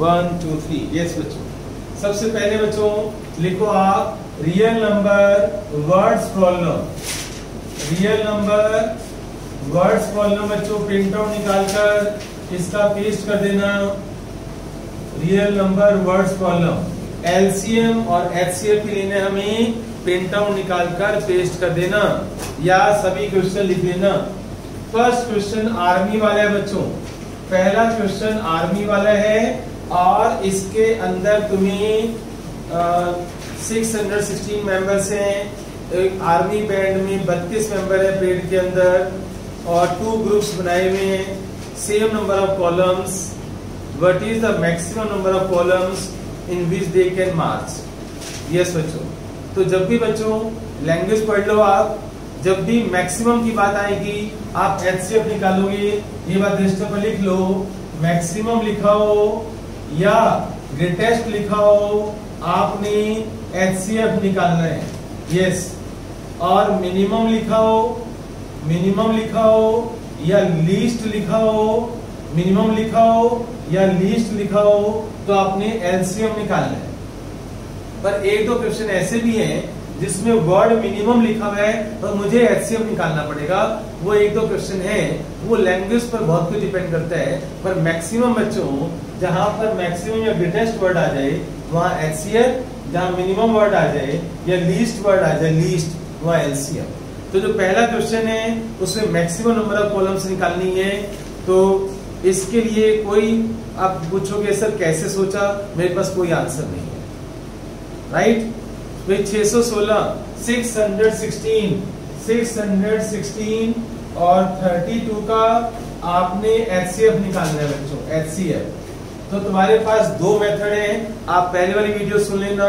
1 2 3। Yes बच्चों, सबसे पहले बच्चों लिखो आप real number words problem. Real number words problem बच्चों प्रिंट आउट निकालकर इसका पेस्ट कर देना। Real number words problem LCM और एचसीएफ के लिए हमें प्रिंट आउट निकालकर पेस्ट कर देना या सभी क्वेश्चन लिख लेना। फर्स्ट क्वेश्चन आर्मी वाला है बच्चों, पहला क्वेश्चन आर्मी वाला है और इसके अंदर तुम्हें 616 मेंबर्स हैं। एक आर्मी बैंड में 32 मेंबर है परेड के अंदर और 2 ग्रुप्स बनाए हुए हैं। Same number of columns, what is the maximum number of columns in which they can March. Yes बच्चों, तो जब भी बच्चों लैंग्वेज पढ़ लो आप, जब भी मैक्सिमम की बात आएगी आप एचसीएफ निकालोगे। ये बात रजिस्टर पर लिख लो, मैक्सिमम लिखा हो या ग्रेटेस्ट लिखा हो, आपने एचसीएफ निकालना है। यस, और मिनिमम लिखा हो, मिनिमम लिखा हो या लीस्ट लिखा हो, मिनिमम लिखा हो या लीस्ट लिखा हो तो आपने एलसीएम निकालना है। पर एक दो क्वेश्चन ऐसे भी हैं जिसमें वर्ड मिनिमम लिखा हुआ है और मुझे एचसीएम निकालना पड़ेगा। वो एक दो क्वेश्चन है, वो लैंग्वेज पर बहुत कुछ डिपेंड करता है। पर मैक्सिमम बच्चों जहां पर मैक्सिमम या ग्रेटेस्ट वर्ड आ जाए वहां एचसीएफ, जहां मिनिमम वर्ड आ जाए या लीस्ट वर्ड आ जाए लीस्ट, वहां एलसीएम। तो जो पहला क्वेश्चन है उसमें मैक्सिमम नंबर ऑफ कॉलम्स निकालनी है। तो इसके लिए कोई आप पूछोगे सर कैसे सोचा, मेरे पास कोई आंसर नहीं है। राइट, 616 616 और 32 का आपने एचसीएफ निकालना है बच्चों, एचसीएफ। तो तुम्हारे पास दो मेथड हैं, आप पहले वाली वीडियो सुन लेना।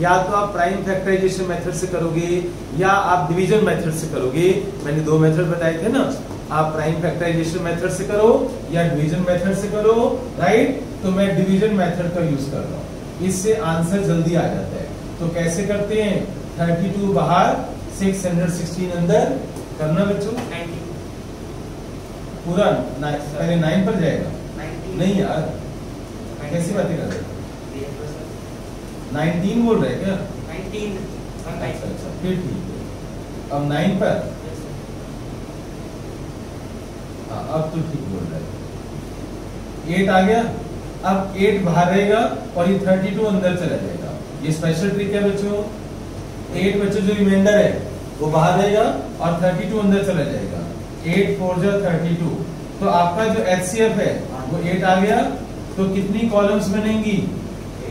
या तो आप प्राइम फैक्टराइजेशन मेथड से करोगे या आप डिवीजन मेथड से करोगे। मैंने दो मेथड बताए थे ना, आप प्राइम फैक्टराइजेशन मेथड से करो या डिवीजन मेथड से करो। राइट, तो मैं डिवीजन मेथड का यूज कर रहा हूँ, इससे आंसर जल्दी आ जाता है। तो कैसे करते हैं, 32 बाहर 616 अंदर करना बच्चों। पूरा पहले 9 पर जाएगा। नहीं यार, कैसी बातें कर रहे हो, 19 बोल रहे क्या? 19। अच्छा फिर ठीक है, अब 9 पर। अब तो ठीक बोल रहे हैं। 8 आ गया, अब 8 बाहर रहेगा और ये 32 अंदर चला जाएगा। ये स्पेशल ट्रिक है बच्चों। 8 बच्चों जो रिमाइंडर है वो बाहर रहेगा और 32 अंदर चला जाएगा। 8 4 जा 32। तो आपका जो एचसीएफ है वो 8 आ गया। तो कितनी कॉलम्स बनेंगी,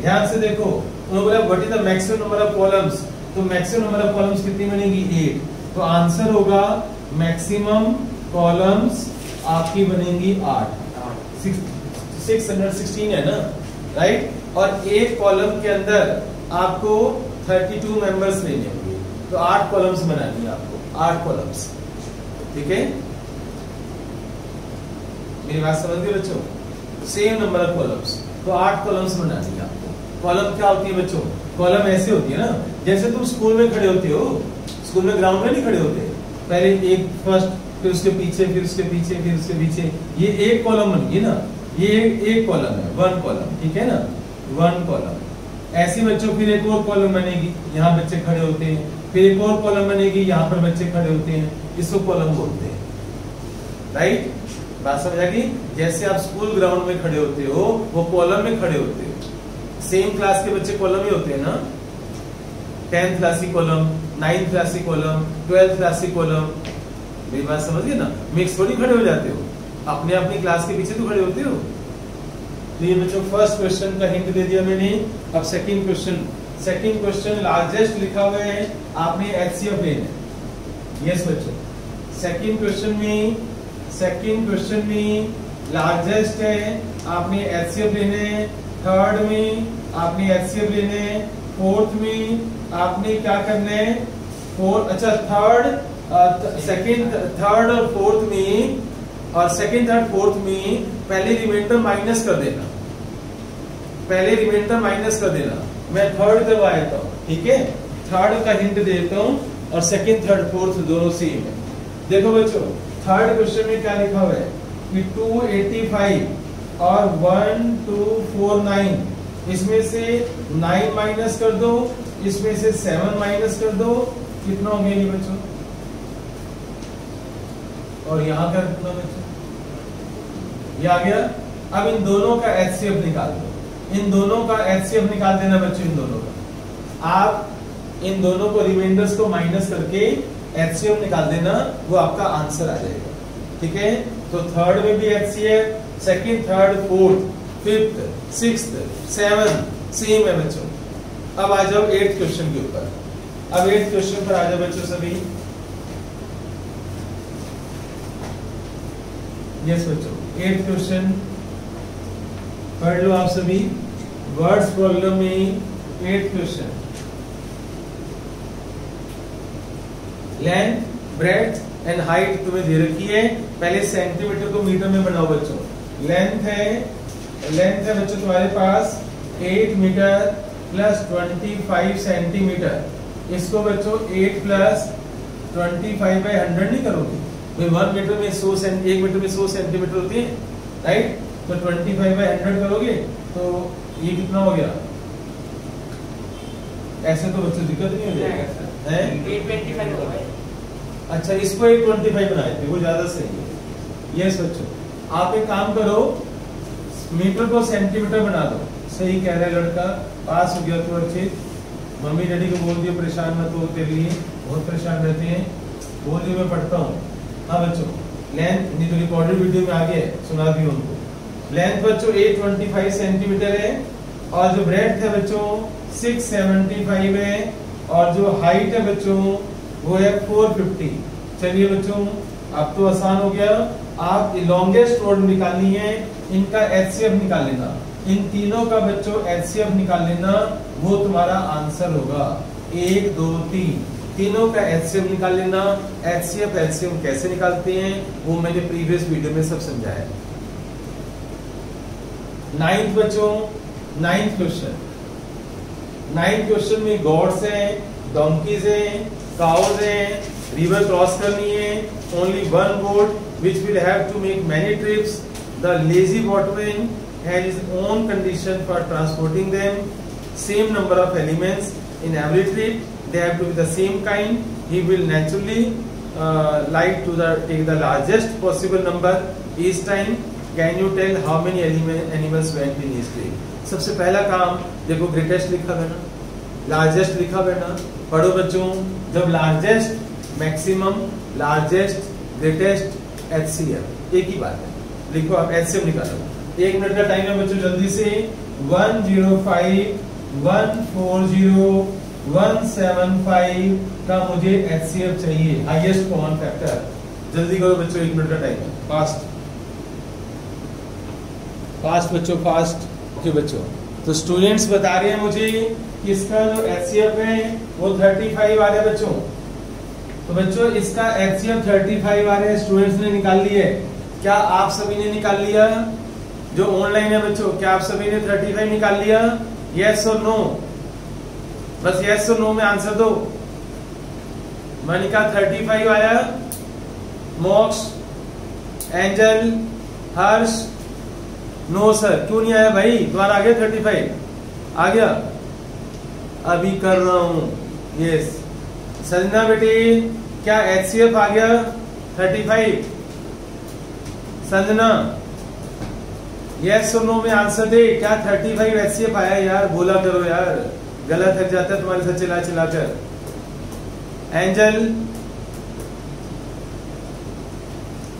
ध्यान से देखो। तो बोला what is the maximum number of columns, तो मैक्सिमम नंबर ऑफ कॉलम्स कितनी बनेगी, 8। तो आंसर होगा मैक्सिमम कॉलम्स आपकी बनेंगी 8। 616 है ना, राइट। और एक कॉलम के अंदर आपको 32 मेंबर्स लेने होंगे, तो 8 कॉलम्स बनानी है आपको, 8 कॉलम्स। ठीक है, मेरी बात समझ गए बच्चों? सेम नंबर ऑफ कॉलम्स, तो 8 कॉलम्स बनानी है आपको। कॉलम क्या होती है बच्चों, कॉलम ऐसे होती है ना, जैसे तुम स्कूल में खड़े होते हो, स्कूल में ग्राउंड में नहीं खड़े होते, पहले एक फर्स्ट, फिर उसके पीछे, फिर उसके पीछे, फिर उसके पीछे, ये एक कॉलम बन गई ना, ये एक कॉलम है, 1 कॉलम। ठीक है ना, 1 कॉलम। ऐसे बच्चों फिर एक और कॉलम बनेगी, यहाँ बच्चे खड़े होते हैं, फिर एक और कॉलम बनेगी, यहाँ पर बच्चे खड़े होते हैं, इसको कॉलम बोलते हैं। राइट, बात समझ आ गई? जैसे आप स्कूल ग्राउंड में खड़े होते हो, वो कॉलम में खड़े होते हो। सेम क्लास के बच्चे कॉलम में होते हैं ना, 10th क्लास की कॉलम, 9th क्लास की कॉलम, 12th क्लास की कॉलम। मेरी बात समझ गए ना, मिक्स थोड़ी खड़े हो जाते हो, अपने अपनी क्लास के पीछे तो खड़े होते हो। तो ये बच्चों फर्स्ट क्वेश्चन का हिंट दे दिया मैंने। अब सेकंड क्वेश्चन लार्जेस्ट लिखा हुआ है, आपने एचसीएफ लेना है। यस बच्चों, सेकंड क्वेश्चन में लार्जेस्ट है, आपने एचसीएफ लेने हैं। थर्ड में आपने एचसीएफ लेने हैं। फोर्थ में आपने क्या करना है, थर्ड और फोर्थ में, और सेकंड थर्ड फोर्थ में पहले रिमाइंडर माइनस कर देना। मैं थर्ड करवा देता हूँ, ठीक है, थर्ड का हिंट देता हूँ और सेकंड थर्ड फोर्थ दोनों सेम है। देखो बच्चों, थर्ड क्वेश्चन में क्या लिखा हुआ है कि 285 और 1 2 4 9, इसमें से 9 माइनस कर दो, इसमें से 7 माइनस कर दो, कितना हो गया ये बच्चों? और यहाँ का कितना बच्चों? ये आ गया। अब इन दोनों का एचसीएफ निकाल दो, इन दोनों का एचसीएफ निकाल देना बच्चों। इन दोनों का आप इन दोनों को रिमाइंडर्स को माइनस करके एचसीएफ निकाल देना, वो आपका आंसर आ जाएगा। ठीक है, तो थर्ड में भी HCF, second, third, fourth, fifth, sixth, seven same है बच्चों। अब आ जाओ 8th क्वेश्चन के ऊपर। अब 8th क्वेश्चन पर आ जाओ बच्चों सभी। यस बच्चों, 8th क्वेश्चन पढ़ लो आप सभी। वर्ड्स प्रॉब्लम में 8th question. Length, breadth and height तुम्हें दे रखी है। पहले सेंटीमीटर को मीटर में बनाओ बच्चों। लेंथ है बच्चों तुम्हारे पास 8 मीटर प्लस 25 सेंटीमीटर। इसको बच्चों 8 प्लस 25/100 नहीं करोगे? 1 मीटर में 100 1 मीटर में 100 सेंटीमीटर होती है, राइट? तो 25/100 करोगे तो ये कितना हो गया? ऐसे तो बच्चों दिक्कत नहीं हो जाएगा, 825 होगा। अच्छा, इसको 825 बनाए थे, वो ज्यादा सही है। यस बच्चों, आप एक काम करो, मीटर को सेंटीमीटर बना दो। सही कह रहा है लड़का, पास हो गया तो अच्छे। मम्मी डैडी को बोल दियो परेशान मत हो, तेरे लिए बहुत परेशान रहते हैं, बोल दियो मैं पढ़ता हूँ। हाँ बच्चों, लेंथ नहीं तो रिकॉर्डेड वीडियो में आगे सुना दियो उनको। लेंथ बच्चों 825 सेंटीमीटर है, और जो ब्रेड्थ है बच्चों 675 है, और जो हाइट है बच्चों वो है 450। चलिए बच्चों, अब तो आसान हो गया। आप लॉन्गेस्ट रोड निकालनी है, इनका एचसीएफ निकाल लेना। इन तीनों का बच्चों एचसीएफ निकाल लेना, वो तुम्हारा आंसर होगा। 1 2 3 तीनों का एचसीएफ निकाल लेना। एचसीएफ एलसीएम कैसे निकालते हैं वो मैंने प्रीवियस वीडियो में सब समझाया। 9th बच्चों, 9th क्वेश्चन। 9th क्वेश्चन में गॉड्स हैं, डोंकीज हैं, काउज हैं, रिवर क्रॉस करनी है। Only one boat which will have to make many trips. The lazy boatman has his own condition for transporting them. Same number of elements in every trip. They have to be the same kind. He will naturally like to take the largest possible number each time. Can you tell how many animals went in each trip? सबसे पहला काम देखो, greatest लिखा है ना, largest लिखा है ना। पढ़ो बच्चों, जब largest, maximum, largest, greatest, HCF एक ही बात है। लिखो आप, एचसीएफ निकालो। 1 मिनट का टाइम है बच्चों, जल्दी से। 105 140 175 का मुझे एचसीएफ चाहिए, हाईएस्ट कॉमन फैक्टर। जल्दी करो बच्चों, 1 मिनट का टाइम है। फास्ट फास्ट बच्चों, फास्ट। ओके बच्चों, तो स्टूडेंट्स बता रहे हैं मुझे कि इसका जो एचसीएफ है वो 35 आ रहा है बच्चों। तो बच्चों इसका एचसीएफ 35 आ रहा है, स्टूडेंट्स ने निकाल लिया है। क्या आप सभी ने निकाल लिया? जो ऑनलाइन है बच्चों, क्या आप सभी ने 35 निकाल लिया? यस और नो? बस यस और नो में आंसर दो। मनिका 35 आया, मोक्ष, एंजल, हर्ष, नो सर। क्यों नहीं आया भाई? तुम्हारा आ गया 35? आ गया? अभी कर रहा हूं। यस संजना बेटी, क्या एचसीएफ आ गया 35? संजना यस और नो में आंसर दे। क्या 35 एचसीएफ आया? यार बोला करो यार, गला थक जाता है तुम्हारे साथ चिल्ला चिल्ला कर। एंजल,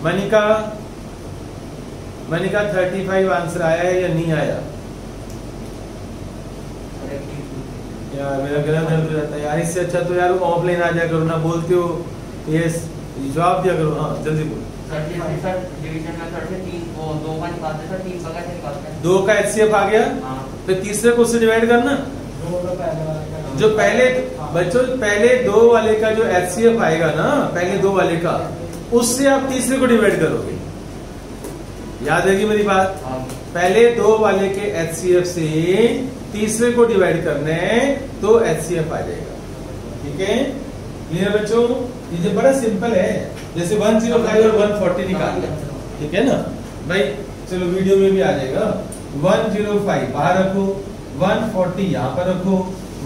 मनिका, मनिका 35 आंसर आया है या नहीं आया? यार मेरा गला दर्द हो जाता है यार, इससे अच्छा तो यार ऑफलाइन आ जाया करो ना, बोलते हो यस जवाब दिया करो। हाँ जल्दी बोलो। दो का एचसीएफ आ गया, तो तीसरे को उससे डिवाइड करना। जो पहले बच्चों पहले 2 वाले का जो एचसीएफ आएगा ना, पहले 2 वाले का, उससे आप तीसरे को डिवाइड करोगे। याद रहेगी मेरी बात? पहले 2 वाले के एचसीएफ से तीसरे को डिवाइड करने तो एचसीएफ आ जाएगा। ठीक है, क्लियर बच्चों? ये बड़ा सिंपल है, जैसे 105 और 140 निकाल लें। ठीक है ना भाई? चलो वीडियो में भी आ जाएगा। 105 बाहर रखो, 140 यहाँ पर रखो,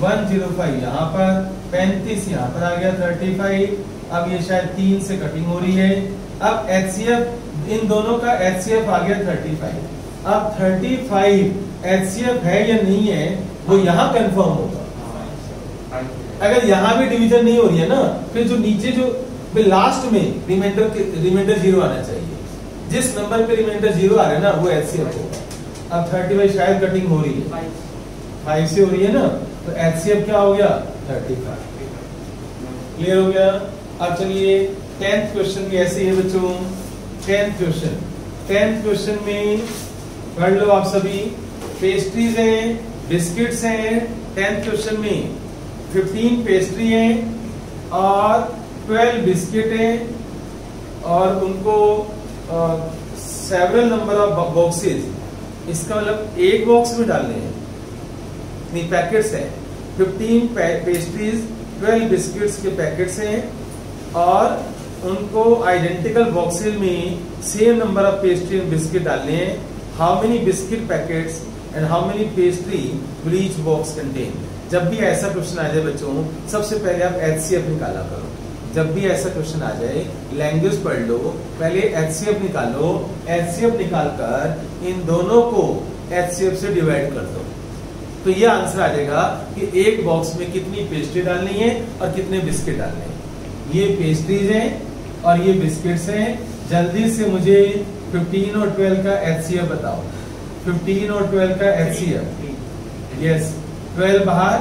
105 यहाँ पर, 35 यहाँ पर आ गया, 35। अब ये शायद 3 से कटिंग हो रही है। अब HCF इन दोनों का HCF आ गया 35। अब 35 HCF है या नहीं है वो यहाँ कंफर्म होगा। अगर यहाँ भी डिवीजन नहीं हो रही है ना, फिर जो नीचे जो लास्ट में रिमाइंडर 0 आना चाहिए। जिस नंबर पे रिमाइंडर 0 आ रहा है ना वो HCF होगा। अब 35 शायद कटिंग हो रही है, 5 से हो रही है ना, तो HCF क्या हो गया 35। क्लियर हो गया। अब चलिए 10th क्वेश्चन भी ऐसे ही है बच्चों। 10th क्वेश्चन में पढ़ लो आप सभी। पेस्ट्रीज है, बिस्किट्स है। 10th क्वेश्चन में 15 पेस्ट्री है और 12 बिस्किट है और उनको सेवरल नंबर ऑफ बॉक्सेस, इसका मतलब एक बॉक्स में डालने हैं, नहीं पैकेट्स है। 15 पेस्ट्रीज 12 बिस्किट्स के पैकेट्स हैं और उनको आइडेंटिकल बॉक्सेस में same number of pastry and biscuit डालने हैं। How many biscuit packets and how many pastry will each box contain. जब भी ऐसा क्वेश्चन आ जाए बच्चों, सबसे पहले आप HCF निकाला करो। जब भी ऐसा क्वेश्चन आ जाए, लैंग्वेज पढ़ लो, पहले HCF निकालो। HCF निकालकर इन दोनों को HCF से डिवाइड कर दो, तो ये आंसर आ जाएगा कि एक बॉक्स में कितनी पेस्ट्री डालनी है और कितने बिस्किट डालने हैं। ये पेस्ट्रीज हैं और ये बिस्किट्स हैं। जल्दी से मुझे 15 और 12 का HCF बताओ। 15 और 12 का HCF, यस 12 बाहर,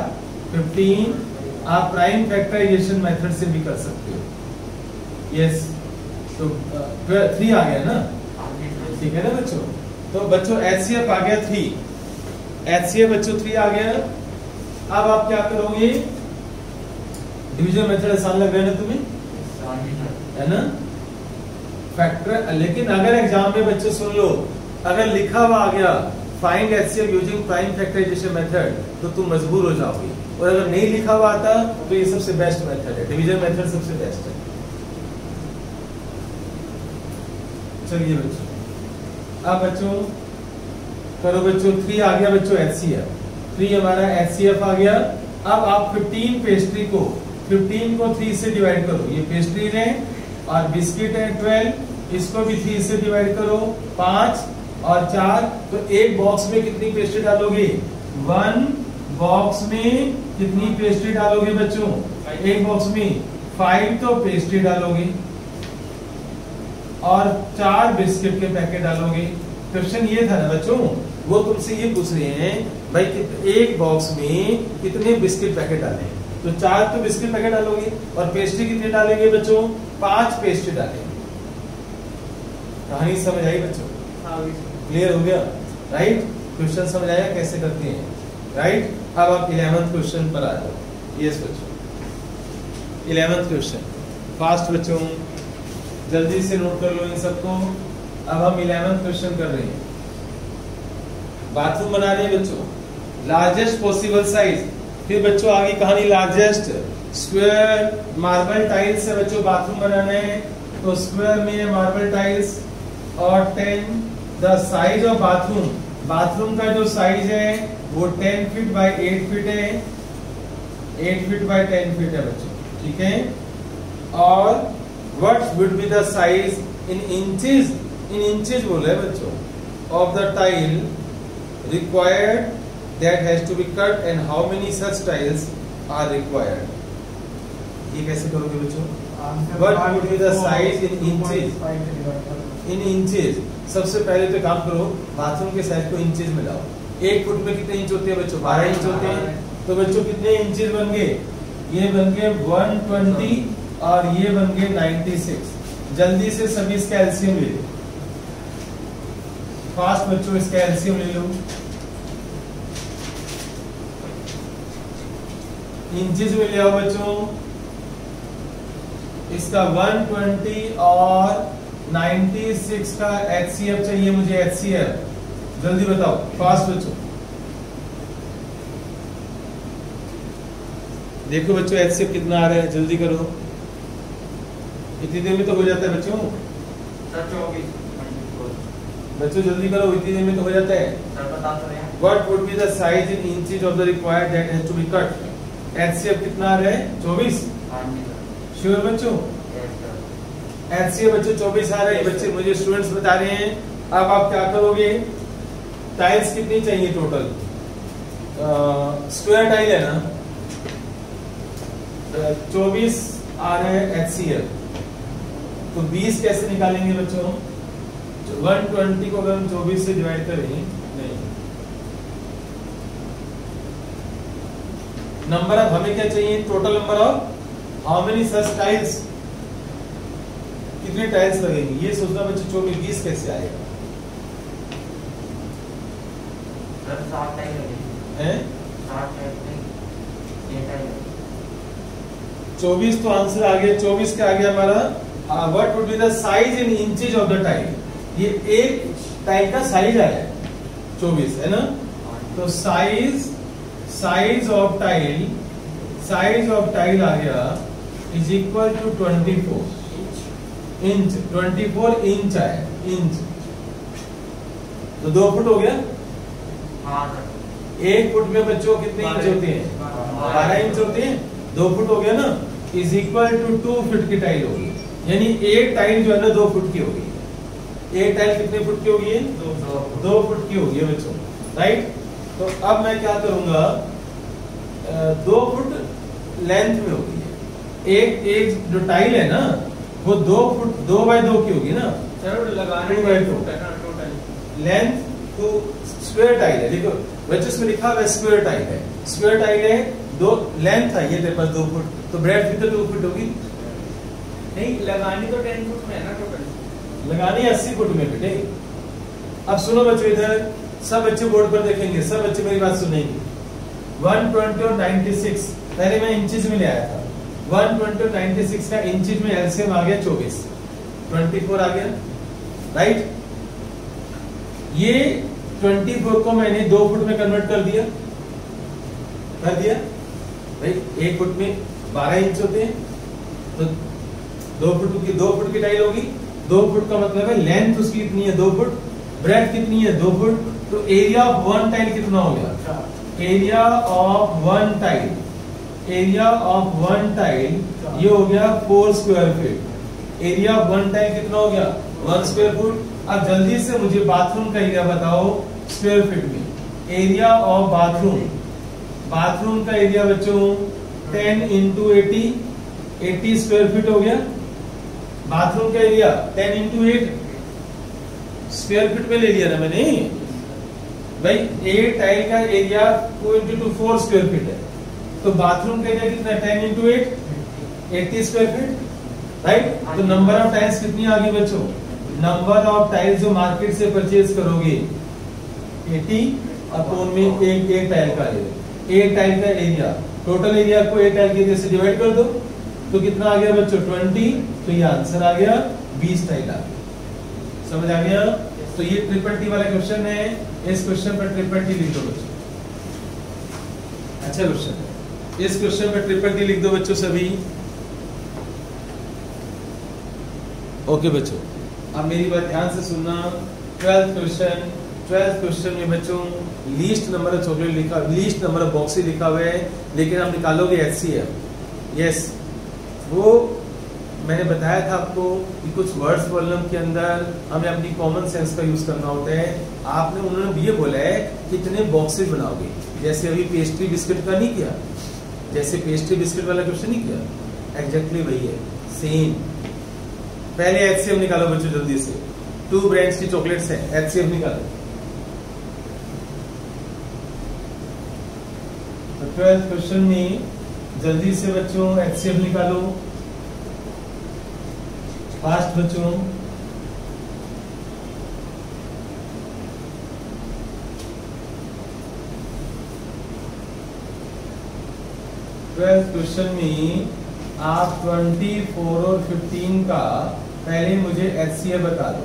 15 आप प्राइम फैक्टराइजेशन मेथड से भी कर सकते हो। यस, तो 3 आ गया ना, ठीक है ना बच्चों। तो बच्चों HCF आ गया 3, HCF बच्चों 3 आ गया। अब आप क्या करोगे, डिवीजन मेथड आसान लग रहा है ना तुम्हें, है ना फैक्टर। लेकिन अगर एग्जाम में बच्चों सुन लो, अगर लिखा हुआ आ गया find HCF using prime factorization method, तो तुम मजबूर हो जाओगे। और अगर नहीं लिखा हुआ आता तो ये सबसे बेस्ट मेथड है, डिवीजन मेथड सबसे बेस्ट है। चलिए बच्चों, अब बच्चों करो बच्चों। 3 आ गया बच्चों HCF, 3 हमारा HCF आ गया। अब आप 15 पेस्ट्री को 15 को 3 से डिवाइड करो। ये पेस्ट्री है और बिस्किट है 12, इसको भी 3 से डिवाइड करो, 5 और 4। तो एक बॉक्स में कितनी पेस्ट्री डालोगे, 1 बॉक्स में कितनी पेस्ट्री डालोगे बच्चों, एक बॉक्स में 5 तो पेस्ट्री डालोगे और 4 बिस्किट के पैकेट डालोगे। क्वेश्चन ये था ना बच्चों, वो तुमसे ये पूछ रहे हैं भाई एक बॉक्स में कितने बिस्किट पैकेट डालें, तो 4 तो बिस्किट पैकेट डालोगे और पेस्ट्री कितने डालेंगे बच्चों, 5 पेस्ट्री डालेंगे। कहानी समझ आई बच्चों, क्लियर हो गया, राइट। क्वेश्चन समझ आया कैसे करते हैं, राइट। अब आप 11th क्वेश्चन पर आ जाओ। यस बच्चों, 11th क्वेश्चन फास्ट बच्चों, जल्दी से नोट कर लो इन सबको। अब हम 11th क्वेश्चन कर रहे हैं, बाथरूम बना रहे हैं बच्चों, लार्जेस्ट पॉसिबल साइज। फिर बच्चों आगे कहानी, लार्जेस्ट स्क्वायर मार्बल टाइल्स से बच्चों बाथरूम बनाना है, तो स्क्वायर में मार्बल टाइल्स और 10 the size of bathroom. Bathroom का जो साइज है वो 10 फीट बाय 8 फीट है, 8 फीट बाय 10 फीट है बच्चों, ठीक है। और what would be the size in inches, in inches बोले बच्चों, of the tile required that has to be cut and how many such tiles are required। ये कैसे करोगे बच्चों, what would be the size in inches, in inches। सबसे पहले तो काम करो, बाथरूम के साइज को इंचेस में लाओ। 1 फुट में कितने इंच होते हैं बच्चों, 12 इंच होते हैं। तो बच्चों कितने इंचेस बन गए, ये बन गए 120 और ये बन गए 96। जल्दी से सभी इसका एलसीएम ले लो, फास्ट बच्चों इसका एलसीएम ले लो। इंचेस में ले आओ बच्चों, इसका 120 और 96 का HCF चाहिए मुझे, HCF जल्दी बताओ, फास्ट बच्चों। देखो बच्चों HCF कितना आ रहा है, जल्दी करो, इतनी देर में तो हो जाता है बच्चों। बच्चों जल्दी करो, इतनी देर में तो हो जाता है। सर बता तो रहे हैं। What would be the size in inches of the required that has to be cut? HCF कितना आ रहा है? 24। हाँ जी सर। श्योर बच्चों? Yes sir. HCF बच्चों 24 आ रहा है। बच्चे मुझे स्टूडेंट्स बता रहे हैं। अब आप क्या करोगे? टाइल्स कितनी चाहिए टोटल? स्क्वायर टाइल है ना, 24 आ रहा है HCF, तो 20 कैसे निकालेंगे बच्चों? 120 को अगर हम 24 से डिवाइड करें, नहीं, नंबर ऑफ हमें क्या चाहिए? Total number of how many such tiles, कितने टाइल्स लगेंगे ये सोचना बच्चों। 24 20 कैसे आएगा? सर 7 टाइल लगेंगे हैं? 7 टाइल नहीं, 6 टाइल। 24 तो आंसर आ गया। 24 क्या आ गया हमारा? What would be the size in inches of the tile? ये एक टाइल का साइज आया है 24, है ना? तो साइज ऑफ टाइल आ गया is equal to 24 inch. 24 inch आया, इंच। तो 2 फुट हो गया। हाँ सर। 1 फुट में बच्चों कितने इंच होते हैं? 12 इंच होते हैं। 2 फुट हो गया ना, इज इक्वल टू 2 फुट की टाइल होगी। यानी एक टाइल जो है ना 2 फुट की होगी। एक टाइल कितने फुट की होगी? 2 फुट की होगी बच्चों, राइट? तो अब मैं क्या करूंगा, 2 फुट लेंथ में होगी। एक जो टाइल है ना वो 2 फुट 2 बाय 2 की होगी ना, लगाने 2 बाय 2 टोटल लेंथ। तो स्क्वायर टाइल है, देखो बच्चों इसमें लिखा हुआ है स्क्वायर टाइल है। स्क्वायर टाइल है, 2 लेंथ है ये तेरे पास 2 फुट, तो ब्रेड्थ भी तो 2 फुट होगी। नहीं, लगानी तो 10 फुट में है ना टोटल। लगानी 80 फुट में बेटे। अब सुनो बच्चों, इधर सब बच्चे बोर्ड पर देखेंगे, सब बच्चे मेरी बात सुनेंगे। 120 और 96 पहले मैं इंचेस में ले आया था। 120 और 96 का इंचेस में एलसीएम आ गया 24, 24 आ गया, राइट? ये 24 को मैंने 2 फुट में कन्वर्ट कर दिया भाई। 1 फुट में 12 इंच होते हैं, तो 2 फुट की टाइल होगी। 2 फुट का मतलब है लेंथ उसकी कितनी है? 2 फुट। ब्रेड्थ कितनी है? 2 फुट। तो एरिया ऑफ वन टाइल कितना हो गया? एरिया ऑफ वन टाइल ये हो गया 4 square feet. Area of one tile कितना हो गया? 1 स्क्वायर फुट। अब जल्दी से मुझे बाथरूम का एरिया बताओ स्क्वायर फीट में। एरिया ऑफ बाथरूम का एरिया बच्चों 10 इंटू 80 स्क्वायर फीट हो गया। बाथरूम का एरिया 10 इंटू 8 स्क्वायर फीट में ले लिया ना मैंने भाई। एक टाइल का एरिया 2 इंटू 2 4 स्क्वायर फीट है, तो बाथरूम का एरिया कितना है? 10 इंटू 8 80 स्क्वायर फीट, राइट? तो नंबर ऑफ टाइल्स कितनी आ गई बच्चों? नंबर ऑफ टाइल्स जो मार्केट से परचेज करोगे 80 अपॉन में एक टाइल का एरिया। एक टाइल का एरिया, टोटल एरिया को एक टाइल के एरिया से डिवाइड कर दो, तो कितना आ गया बच्चों? 20। तो ये आंसर आ गया 20 टाइल आ गया। समझ आ गया? तो ये ट्रिपल टी वाला क्वेश्चन है। इस क्वेश्चन पर ट्रिपल टी लिख दो बच्चों। अच्छा क्वेश्चन है। इस क्वेश्चन पर ट्रिपल टी लिख दो बच्चों सभी। ओके बच्चों, अब मेरी बात ध्यान से सुनना। 12th क्वेश्चन में बच्चों लीस्ट नंबर ऑफ चॉकलेट लिखा, लीस्ट नंबर ऑफ बॉक्सेस लिखा हुआ है, लेकिन आप निकालोगे HCF। यस, वो मैंने बताया था आपको कि कुछ वर्ड्स प्रॉब्लम के अंदर हमें अपनी कॉमन सेंस का यूज करना होता है। आपने उन्होंने ये बोला है कितने बॉक्सेस बनाओगे, जैसे अभी पेस्ट्री बिस्किट का नहीं किया, जैसे पेस्ट्री बिस्किट वाला क्वेश्चन नहीं किया, एग्जैक्टली वही है, सेम। पहले HCF निकालो बच्चों जल्दी से। 2 ब्रांड्स की चॉकलेट्स है, HCF निकालो। 12th क्वेश्चन में जल्दी से बच्चों HCF निकालो, फास्ट बच्चों। क्वेश्चन में आप 24 और 15 का पहले मुझे HCF बता दो,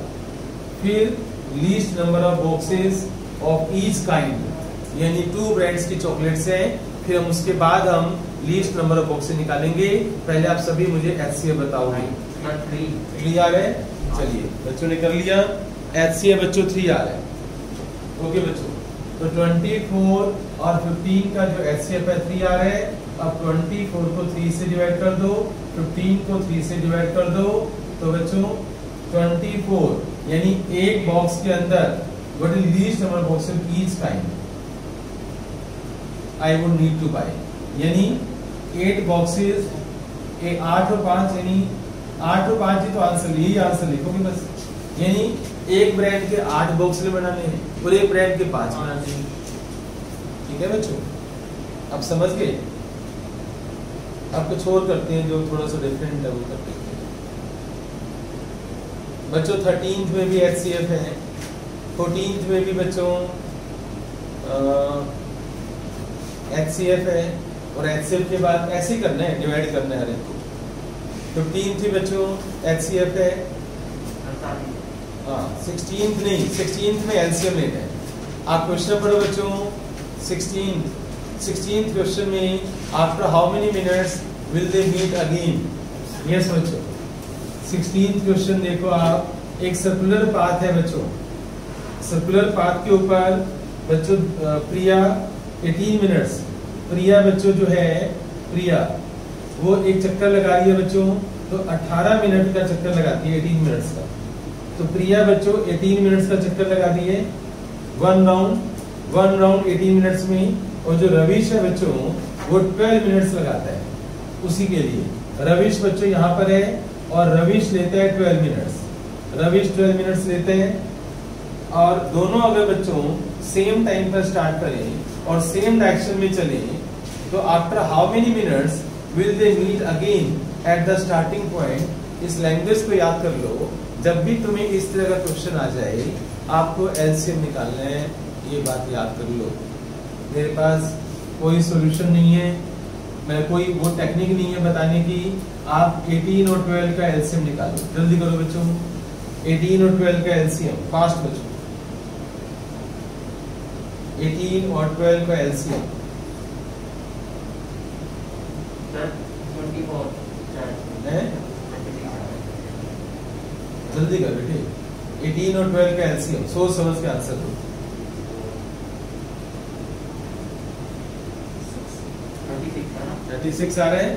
फिर least number of boxes of each kind, यानी 2 ब्रांड्स की चॉकलेट्स हैं, फिर हम उसके बाद हम लीस्ट नंबर ऑफ बॉक्सेस निकालेंगे। पहले आप सभी मुझे HCF बताओगे। 3 आ गए? चलिए बच्चों ने कर लिया। HCF बच्चों 3 आ रहा है। ओके बच्चों, तो 24 और 15 का जो HCF है 3 आ रहा है। अब 24 को 3 से डिवाइड कर दो, 15 को 3 से डिवाइड कर दो, तो बच्चों 24 यानी एक बॉक्स के अंदर what is least number of boxes each kind I would need to buy, यानी 8 बॉक्सेस, 8 और 5 यानी 8 और 5 ही तो आंसर, यही आंसर लिखोगे बस। यानी एक ब्रांड के 8 बॉक्स बनाने हैं और एक ब्रांड के 5 बनाने हैं। ठीक है बच्चों, अब समझ गए। अब कुछ और करते हैं जो थोड़ा सा डिफरेंट है, वो करते हैं बच्चों। 13th में भी HCF है, 14th में भी बच्चों HCF है, और HCF के बाद ऐसे करना है, डिवाइड करना है हर एक को। 15th भी बच्चों HCF है, हाँ 16th नहीं, 16th में LCM लेना है। आप क्वेश्चन पढ़ो बच्चों, 16th क्वेश्चन में after how many minutes will they meet again. Yes बच्चों, 16th क्वेश्चन देखो आप, एक सर्कुलर पाथ है बच्चों। सर्कुलर पाथ के ऊपर बच्चों प्रिया 18 मिनट्स, प्रिया बच्चों जो है प्रिया वो एक चक्कर लगा रही है बच्चों, तो 18 मिनट का चक्कर लगाती है 18 मिनट्स का। तो प्रिया बच्चों 18 मिनट्स का चक्कर लगा दी है, वन राउंड 18 मिनट्स में। और जो रविश है बच्चों वो 12 मिनट्स लगाता है उसी के लिए। रविश बच्चों यहाँ पर है और रविश लेता है 12 मिनट्स, रविश 12 मिनट्स लेते हैं। और दोनों अगर बच्चों सेम टाइम पर स्टार्ट करें और सेम डायरेक्शन में चले, तो after how many minutes will they meet again at the starting point. इस लैंग्वेज को याद कर लो, जब भी तुम्हें इस तरह का क्वेश्चन आ जाए आपको LCM निकालना है, ये बात याद कर लो। मेरे पास कोई सॉल्यूशन नहीं है, मैं कोई वो टेक्निक नहीं है बताने की। आप 18 और 12 का LCM निकालो, जल्दी करो बच्चों। 18 और 12 का LCM फास्ट बच्चों, 18 और 12 का LCM। जल्दी कर बेटे, 18 और 12 का LCM सोच समझ के आंसर दो। 36 आ रहे हैं,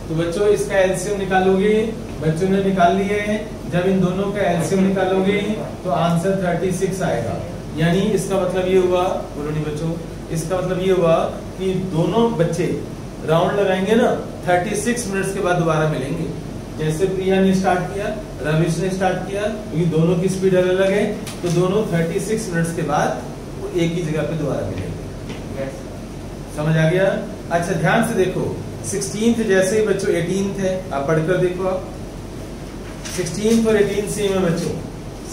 तो बच्चों इसका LCM निकालोगे, बच्चों ने निकाल लिए हैं। जब इन दोनों का LCM निकालोगे तो आंसर 36 आएगा। यानी इसका मतलब ये हुआ, बोलो नहीं बच्चों, इसका मतलब ये हुआ कि दोनों बच्चे राउंड लगाएंगे ना 36 मिनट्स के बाद दोबारा मिलेंगे। जैसे प्रिया ने स्टार्ट किया, रविश ने स्टार्ट किया, क्योंकि दोनों की स्पीड अलग अलग है, तो दोनों 36 मिनट्स के बाद वो एक ही जगह पे दोबारा मिलेंगे। समझ आ गया? अच्छा ध्यान से देखो, 16th जैसे ही बच्चों 18th है, आप पढ़कर देखो। आप 16th और 18th सेम है बच्चों,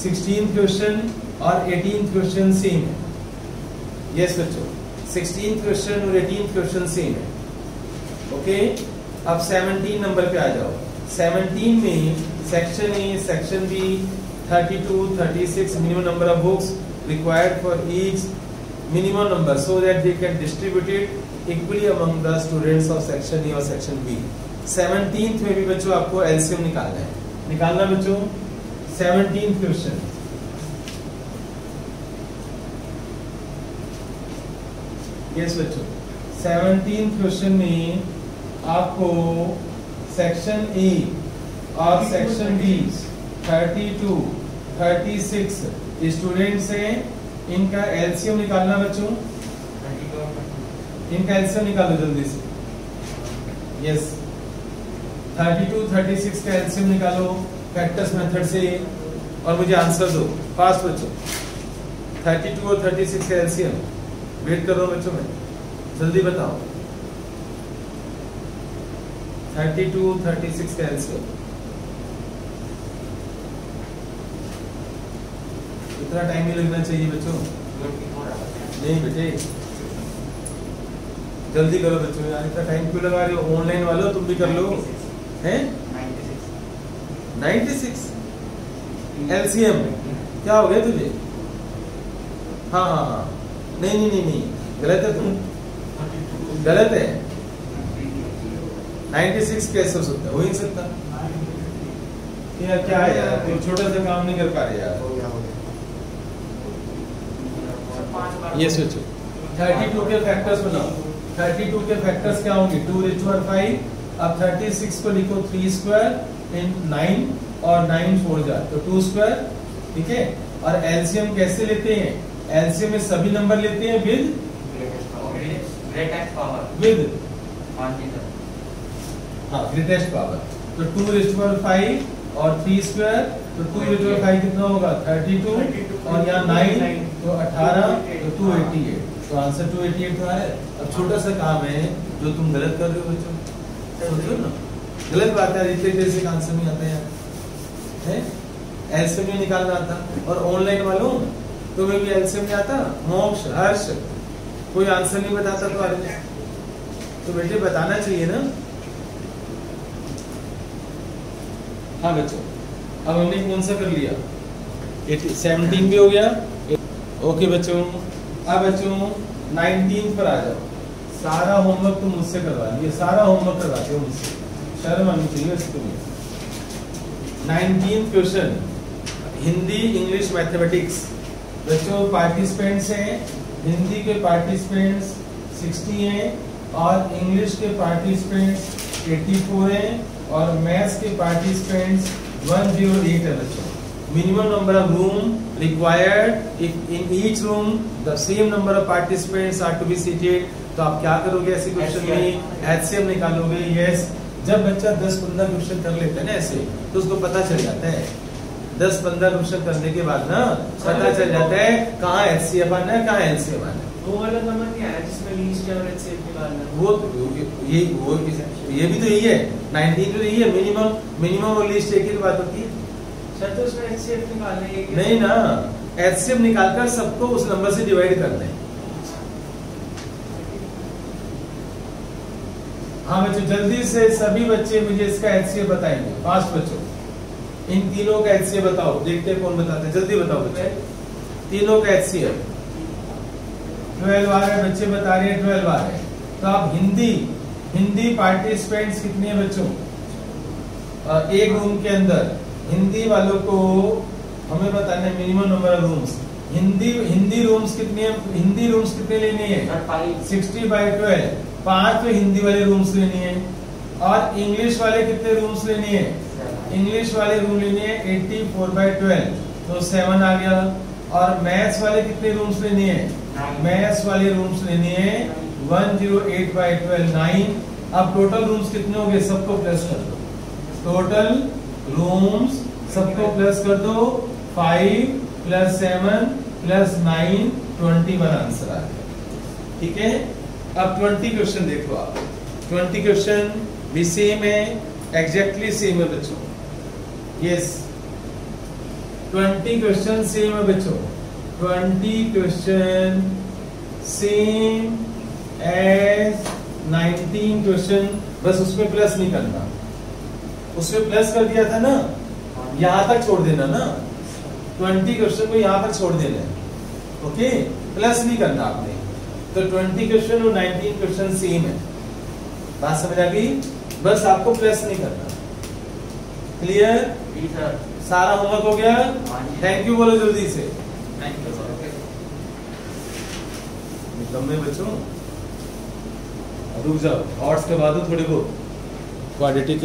16th क्वेश्चन और 18th क्वेश्चन सेम है। यस बच्चों, 16th क्वेश्चन और 18th क्वेश्चन सेम है। ओके, अब 17 नंबर पे आ जाओ। 17 में section A, section B, 32, 36 minimum number of books required for each minimum number so that they can distribute it equally among the students of section A और section B। 17th में भी बच्चों आपको LCM निकालना है। निकालना बच्चों 17th क्वेश्चन। यस बच्चों, 17th क्वेश्चन में आपको सेक्शन A और सेक्शन B 32, 36 स्टूडेंट से इनका LCM निकालना बच्चों। इनका LCM निकालो जल्दी से। यस, 32, 36 का LCM निकालो फैक्टर्स मेथड से और मुझे आंसर दो फास्ट बच्चों। 32 और 36 का LCM वेट कर रहा हूं बच्चों, मैं जल्दी बताओ। 32, 36 का LCM इतना टाइम नहीं लगना चाहिए बच्चों। नहीं बेटे, जल्दी करो बच्चों, यार इतना टाइम क्यों लगा रहे हो? ऑनलाइन वालों तुम भी कर लो। हैं 96 LCM क्या हो गया तुझे? हाँ हाँ हाँ, नहीं गलत है, तुम गलत है। 96 कैसे हो सकता है? हो ही नहीं सकता। क्या है यार, तुम छोटा सा काम नहीं कर पा रहे यार। यस बच्चों 32 के फैक्टर्स बनाओ। 32 के फैक्टर्स क्या होंगे 2⁵5। अब 36 को लिखो 3 स्क्वायर इन 9 और 9 4 जा तो 2 स्क्वायर, ठीक है। और एलसीएम कैसे लेते हैं? एलसीएम में सभी नंबर लेते हैं विद ग्रेटेस्ट पावर। विद हाँ जी सर। हाँ ग्रेटेस्ट पावर। तो 2⁵5 और 3 स्क्वायर तो 2⁵5 कितना होगा 32 और यहाँ 9 तो 18 तो 288। तो आंसर 288 तो है। अब छोटा सा काम है जो तुम गलत कर रहे हो बच्चों, सोचो ना, गलत बात है। इतने देर से आंसर नहीं आता यार, है एलसीएम में निकालना आता। और ऑनलाइन मालूम तुम्हें भी एलसीएम में आता। मोक्ष हर्ष कोई आंसर नहीं बताता तो बेटे बताना चाहिए ना। हाँ बच्चों अब हमने कौन सा कर लिया 17 भी हो गया। ओके बच्चों अब बच्चों 19 पर आ जाओ। सारा होमवर्क तुम मुझसे करवा लिए, सारा होमवर्क करवाते हो मुझसे, शर्म आनी चाहिए वैसे तुम्हें। 19 क्वेश्चन हिंदी इंग्लिश मैथमेटिक्स। बच्चों पार्टिसिपेंट्स हैं, हिंदी के पार्टिसिपेंट्स 60 हैं और इंग्लिश के पार्टिसिपेंट्स 84 हैं और मैथ्स के पार्टिसिपेंट्स 108 है बच्चों। Minimum number of room required if in each room the same number of participants are to be seated. तो आप क्या करोगे ऐसे क्वेश्चन में एचसीएम निकालोगे। यस जब बच्चा 10-15 क्वेश्चन कर लेता है ना ऐसे तो उसको पता चल जाता है। 10-15 क्वेश्चन करने के बाद ना पता चल जाता है कहाँ एचसीएफ आना है कहाँ एलसीएम आना है। वो वाला नंबर नहीं आया जिसमें लीस्ट और एचसीएफ निकालना है। वो ये भी तो यही है 19 तो यही है। मिनिमम और लीस्ट एक ही बात होती है सर। तो उसमें एचसीएफ निकालना है नहीं ना, एचसीएफ निकालकर सबको उस नंबर से डिवाइड करना है। हाँ बच्चों जल्दी से सभी बच्चे मुझे इसका एचसीएफ बताएंगे। फास्ट बच्चों इन तीनों का एचसीएफ बताओ, देखते हैं कौन बताते हैं। जल्दी बताओ बच्चे तीनों का एचसीएफ। 12 आ रहे बच्चे बता रहे हैं 12 आ रहे हैं। तो आप हिंदी पार्टिसिपेंट्स कितने हैं बच्चों? एक रूम के अंदर हिंदी वालों को हमें बताना है minimum number of rooms. Hindi rooms कितने लेने हैं 60/12। 5 तो हिंदी वाले रूम्स लेने हैं। और इंग्लिश वाले कितने रूम्स लेने हैं? इंग्लिश वाले रूम लेने हैं 84/12 तो 7 आ गया। और मैथ्स वाले कितने रूम्स लेने हैं? मैथ्स वाले रूम्स लेने हैं 108/12 9। अब टोटल रूम्स कितने हो गए? सबको प्लस कर दो। टोटल रूम्स सबको प्लस कर दो 5 + 7 + 9 21 आंसर आ गया। ठीक है अब 20 क्वेश्चन देखो आप। 20 क्वेश्चन भी सेम है, एग्जैक्टली सेम है बच्चों। यस 20 क्वेश्चन सेम है बच्चों। 20 क्वेश्चन सेम एज 19 क्वेश्चन, बस उसमें प्लस नहीं करना। उसमें प्लस कर दिया था ना, यहां तक छोड़ देना ना। 20 क्वेश्चन को यहां पर छोड़ देना है। ओके प्लस नहीं करना आपने। तो 20 क्वेश्चन और 19 क्वेश्चन सेम है। बात समझ आ गई? बस आपको प्लस नहीं करना। क्लियर? सारा होमवर्क हो गया? थैंक यू बोलो जल्दी से। निकम्मे बच्चों रुक जाओ, ऑड्स के बाद थोड़े बहुत क्वाड्रेटिक